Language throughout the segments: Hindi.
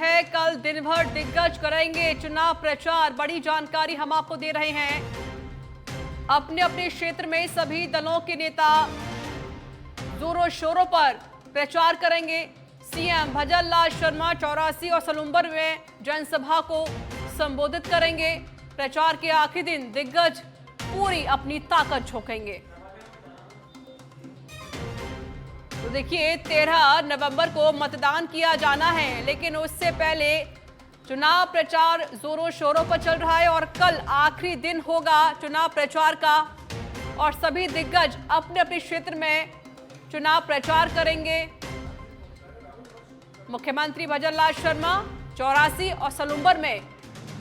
है। कल दिन भर दिग्गज करेंगे चुनाव प्रचार। बड़ी जानकारी हम आपको दे रहे हैं। अपने अपने क्षेत्र में सभी दलों के नेता जोरों शोरों पर प्रचार करेंगे। सीएम भजन लाल शर्मा चौरासी और सलूम्बर में जनसभा को संबोधित करेंगे। प्रचार के आखिरी दिन दिग्गज पूरी अपनी ताकत झोंकेंगे। तो देखिए 13 नवंबर को मतदान किया जाना है, लेकिन उससे पहले चुनाव प्रचार जोरों शोरों पर चल रहा है और कल आखिरी दिन होगा चुनाव प्रचार का और सभी दिग्गज अपने अपने क्षेत्र में चुनाव प्रचार करेंगे। मुख्यमंत्री भजन लाल शर्मा चौरासी और सलूम्बर में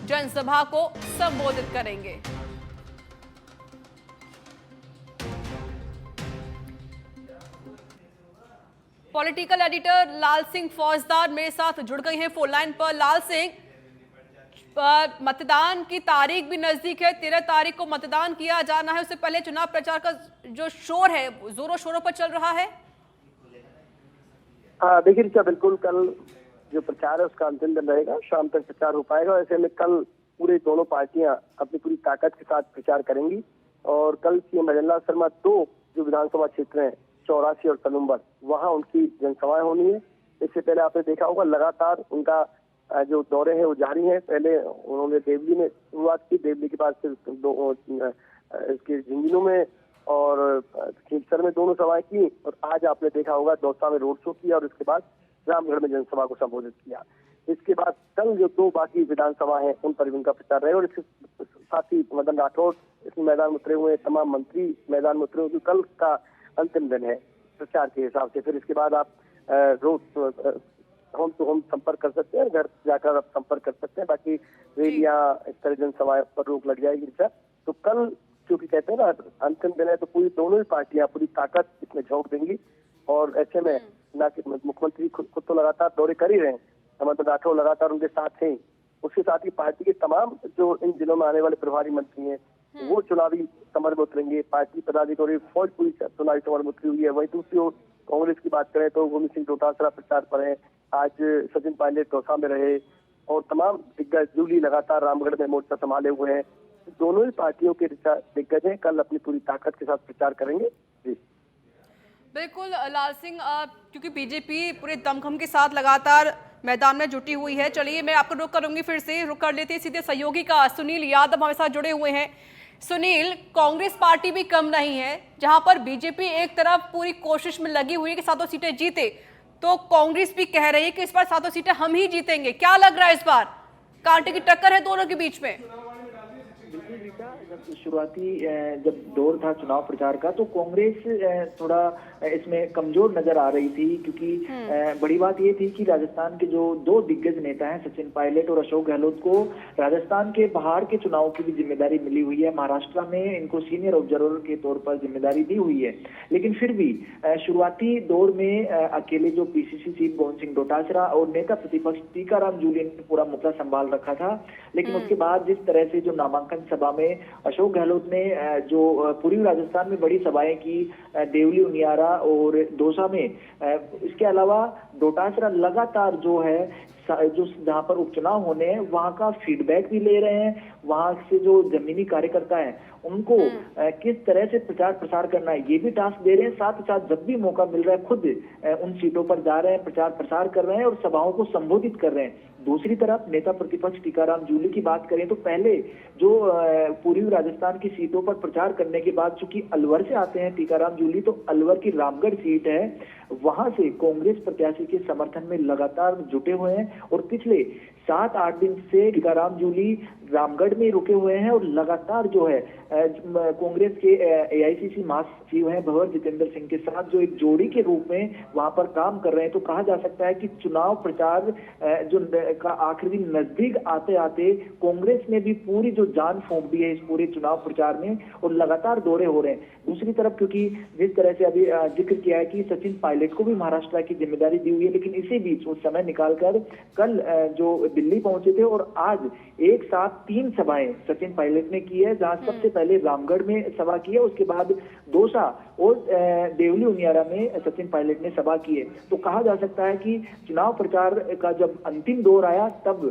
जनसभा को संबोधित करेंगे। पॉलिटिकल एडिटर लाल सिंह फौजदार मेरे साथ जुड़ गए हैं फोन लाइन पर। लाल सिंह, मतदान की तारीख भी नजदीक है, 13 तारीख को मतदान किया जाना है। उससे पहले चुनाव प्रचार का जो शोर है जोरों शोरों पर चल रहा है। देखिए ऋचा, बिल्कुल कल जो प्रचार है उसका अंतिम दिन रहेगा, शाम तक प्रचार हो पाएगा। ऐसे में कल पूरे दोनों पार्टियां अपनी पूरी ताकत के साथ प्रचार करेंगी और कल सीएम भजन लाल शर्मा दो जो विधानसभा क्षेत्र हैं चौरासी और सलूम्बर, वहां उनकी जनसभाएं होनी है। इससे पहले आपने देखा होगा लगातार उनका जो दौरे हैं वो जारी है। पहले उन्होंने देवली में शुरुआत की, देवली के बाद फिर इसके झुंझुनू में और खींचसर में दोनों सभाएं की और आज आपने देखा होगा दौसा में रोड शो किया और इसके बाद रामगढ़ में जनसभा को संबोधित किया। इसके बाद कल जो दो बाकी विधानसभा है उन पर भी उनका प्रचार रहे और इसके साथ ही मदन राठौड़ इसमें मैदान में उतरे हुए, तमाम मंत्री मैदान में उतरे हुए। कल का अंतिम दिन है प्रचार के हिसाब से। फिर इसके बाद आप रोज होम टू होम संपर्क कर सकते हैं, घर जाकर आप संपर्क कर सकते हैं। बाकी रैलियां इस तरह जनसभाएं पर रोक लग जाएगी। तो कल क्योंकि कहते हैं ना अंतिम दिन है, तो पूरी दोनों ही पार्टियां पूरी ताकत इसमें झोंक देंगी और ऐसे में ना कि मुख्यमंत्री खुद तो लगातार दौरे कर ही रहे हैं, मदन राठौड़ लगातार उनके साथ हैं। उसके साथ ही पार्टी के तमाम जो इन जिलों में आने वाले प्रभारी मंत्री हैं वो चुनावी समर में उतरेंगे। पार्टी पदाधिकारी फौज पूरी चुनावी समर में उतरी हुई है। वहीं दूसरी ओर कांग्रेस की बात करें तो गोविंद सिंह डोटासरा प्रचार पर है, आज सचिन पायलट दौसा में रहे और तमाम दिग्गज जूली लगातार रामगढ़ में मोर्चा संभाले हुए हैं। दोनों ही पार्टियों के दिग्गज हैं, कल अपनी पूरी ताकत के साथ प्रचार करेंगे। जी बिल्कुल लाल सिंह, क्योंकि बीजेपी पूरे दमखम के साथ लगातार मैदान में जुटी हुई है। चलिए मैं आपको रुक करूंगी, फिर से रुक कर लेते हैं सीधे सहयोगी का सुनील यादव हमारे साथ जुड़े हुए हैं। सुनील, कांग्रेस पार्टी भी कम नहीं है, जहां पर बीजेपी एक तरफ पूरी कोशिश में लगी हुई है कि सातों सीटें जीते, तो कांग्रेस भी कह रही है कि इस बार सातों सीटें हम ही जीतेंगे। क्या लग रहा है इस बार कांटे की टक्कर है दोनों के बीच में? जब शुरुआती जब दौर था चुनाव प्रचार का तो कांग्रेस थोड़ा इसमें कमजोर नजर आ रही थी, क्योंकि बड़ी बात ये थी कि राजस्थान के जो दो दिग्गज नेता हैं सचिन पायलट और अशोक गहलोत को राजस्थान के बाहर के चुनाव की भी जिम्मेदारी मिली हुई है। महाराष्ट्र में इनको सीनियर ऑब्जर्वर के तौर पर जिम्मेदारी दी हुई है, लेकिन फिर भी शुरुआती दौर में अकेले जो पीसीसी चीफ गोविंद सिंह डोटासरा और नेता प्रतिपक्ष टीकाराम जूली ने पूरा मुद्दा संभाल रखा था। लेकिन उसके बाद जिस तरह से जो नामांकन सभा में अशोक गहलोत ने जो पूर्वी राजस्थान में बड़ी सभाएं की, देवली, उनियारा और दौसा में, इसके अलावा डोटासरा लगातार जो है जो जहां पर उपचुनाव होने हैं वहां का फीडबैक भी ले रहे हैं। वहां से जो जमीनी कार्यकर्ता हैं उनको किस तरह से प्रचार प्रसार करना है ये भी टास्क दे रहे हैं। साथ ही साथ जब भी मौका मिल रहा है खुद उन सीटों पर जा रहे हैं, प्रचार प्रसार कर रहे हैं और सभाओं को संबोधित कर रहे हैं। दूसरी तरफ नेता प्रतिपक्ष टीकाराम जूली की बात करें तो पहले जो पूर्वी राजस्थान की सीटों पर प्रचार करने के बाद चूंकि अलवर से आते हैं टीकाराम जूली, तो अलवर की रामगढ़ सीट है, वहां से कांग्रेस प्रत्याशी के समर्थन में लगातार जुटे हुए हैं और पिछले 7-8 दिन से टीकाराम जूली रामगढ़ में रुके हुए हैं और लगातार जो है कांग्रेस के एआईसीसी महासचिव हैं भंवर जितेंद्र सिंह के साथ जो एक जोड़ी के रूप में वहां पर काम कर रहे हैं। तो कहा जा सकता है कि चुनाव प्रचार जो का आखिरी दिन नजदीक आते आते कांग्रेस ने भी पूरी जो जान फूंक दी है इस पूरे चुनाव प्रचार में और लगातार दौरे हो रहे हैं। दूसरी तरफ क्योंकि जिस तरह से अभी जिक्र किया है कि सचिन पायलट को भी महाराष्ट्र की जिम्मेदारी दी हुई है, लेकिन इसी बीच उस समय निकालकर कल जो दिल्ली पहुंचे थे और आज एक साथ 3 सभाएं सचिन पायलट ने की है, जहां सबसे पहले रामगढ़ में सभा की है, उसके बाद दौसा और देवली उनियारा में सचिन पायलट ने सभा की है। तो कहा जा सकता है कि चुनाव प्रचार का जब अंतिम दौर आया तब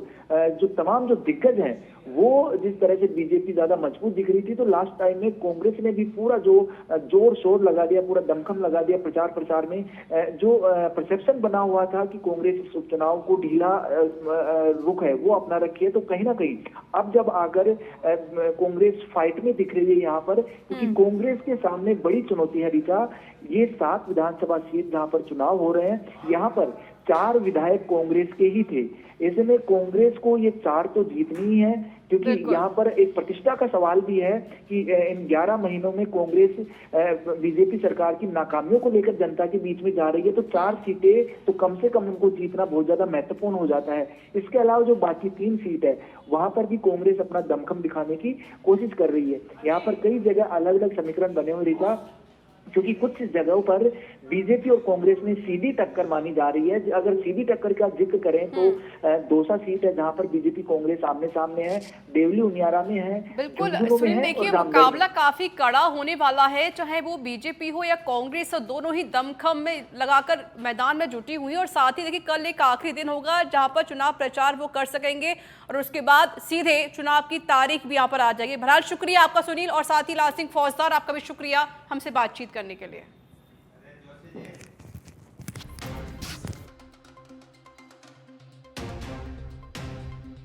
जो तमाम जो दिग्गज हैं वो जिस तरह से बीजेपी ज्यादा मजबूत दिख रही थी, तो लास्ट टाइम में कांग्रेस ने भी पूरा जो जोर शोर लगा दिया, पूरा दमखम लगा दिया प्रचार में। जो परसेप्शन बना हुआ था कि कांग्रेस इस उपचुनाव को ढीला रुख है वो अपना रखी है, तो कहीं ना कहीं अब जब आकर कांग्रेस फाइट में दिख रही है यहाँ पर, क्योंकि कांग्रेस के सामने बड़ी चुनौती है रीता। ये 7 विधानसभा सीट जहाँ पर चुनाव हो रहे हैं, यहाँ पर 4 विधायक कांग्रेस के ही थे। ऐसे में कांग्रेस को ये 4 तो जीतनी ही है, क्योंकि यहाँ पर एक प्रतिष्ठा का सवाल भी है कि इन 11 महीनों में कांग्रेस बीजेपी सरकार की नाकामियों को लेकर जनता के बीच में जा रही है, तो 4 सीटें तो कम से कम उनको जीतना बहुत ज्यादा महत्वपूर्ण हो जाता है। इसके अलावा जो बाकी 3 सीट है वहां पर भी कांग्रेस अपना दमखम दिखाने की कोशिश कर रही है। यहाँ पर कई जगह अलग अलग समीकरण बने हुए रीता, क्योंकि कुछ जगहों पर बीजेपी और कांग्रेस में सीधी टक्कर मानी जा रही है। अगर सीधी टक्कर का जिक्र करें तो दौसा सीट है जहां पर बीजेपी कांग्रेस आमने सामने है, देवली उनियारा में है, बिल्कुल झुंझुनू में सुनील, है देखिए और रामगढ़ मुकाबला काफी कड़ा होने वाला है, चाहे वो बीजेपी हो या कांग्रेस, दोनों ही दमखम में लगाकर मैदान में जुटी हुई है। और साथ ही देखिए कल एक आखिरी दिन होगा जहां पर चुनाव प्रचार वो कर सकेंगे और उसके बाद सीधे चुनाव की तारीख भी यहाँ पर आ जाएगी। बहरहाल शुक्रिया आपका सुनील, और साथ ही लाल सिंह फौजदार आपका भी शुक्रिया हमसे बातचीत करने के लिए।